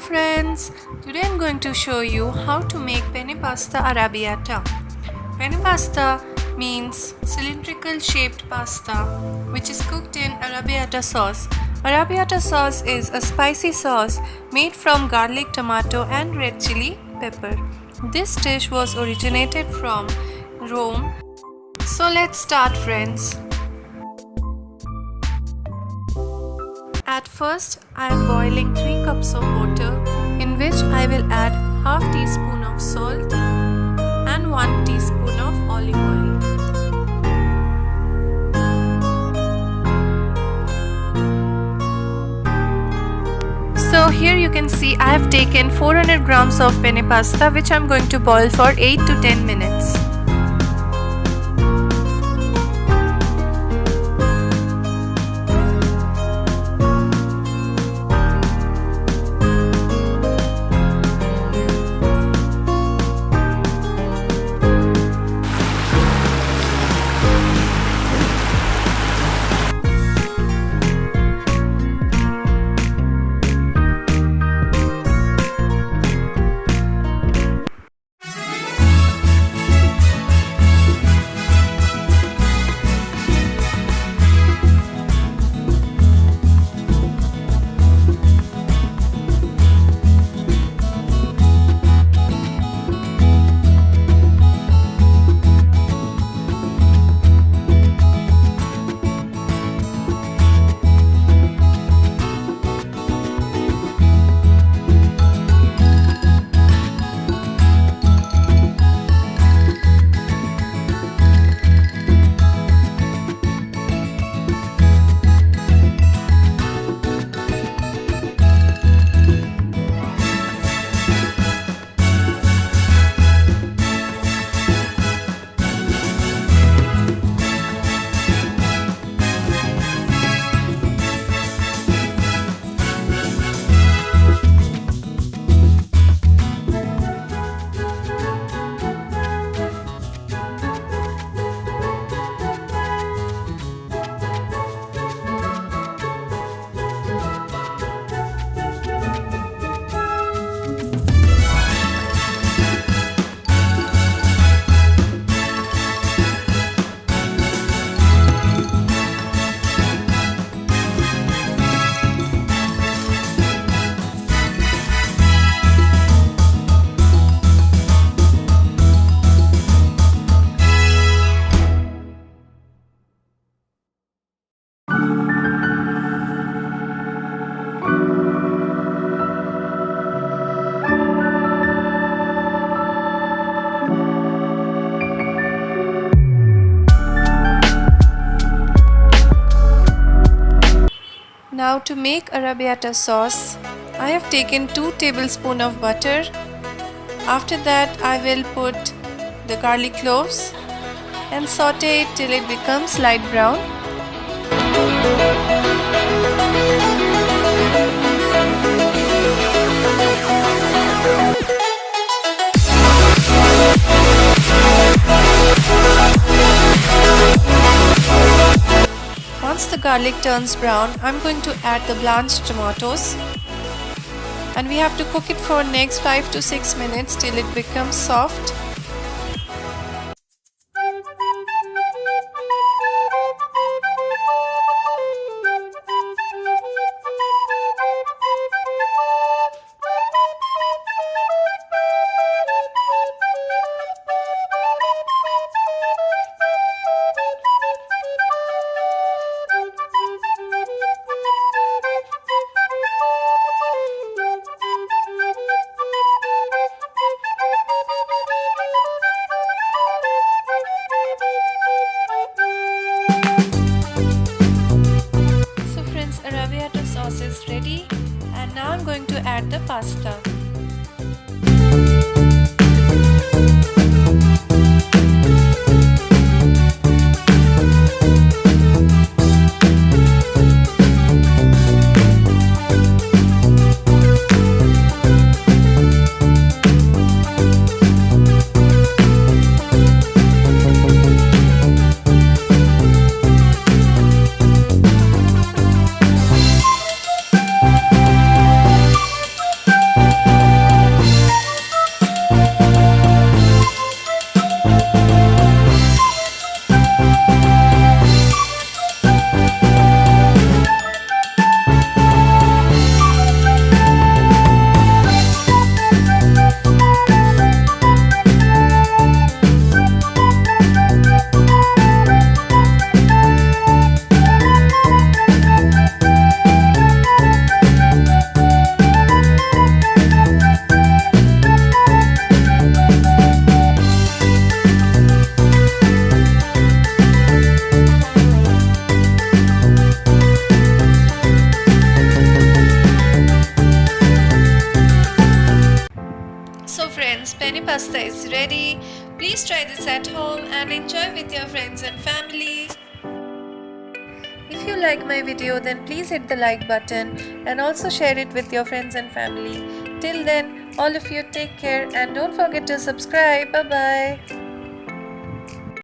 friends, today I'm going to show you how to make penne pasta arrabiata. Penne pasta means cylindrical shaped pasta which is cooked in arrabiata sauce. Arrabiata sauce is a spicy sauce made from garlic, tomato and red chili pepper. This dish was originated from Rome. So let's start, friends. At first, I am boiling 3 cups of water in which I will add half teaspoon of salt and 1 teaspoon of olive oil. So here you can see I have taken 400 grams of penne pasta which I am going to boil for 8 to 10 minutes. Now to make arrabiata sauce, I have taken 2 tablespoons of butter. After that I will put the garlic cloves and saute it till it becomes light brown. Once the garlic turns brown, I'm going to add the blanched tomatoes and we have to cook it for next 5 to 6 minutes till it becomes soft. Arabiata sauce is ready and now I'm going to add the pasta. ready. Please try this at home and enjoy with your friends and family. If you like my video, then please hit the like button and also share it with your friends and family. Till then, all of you take care and don't forget to subscribe. Bye bye.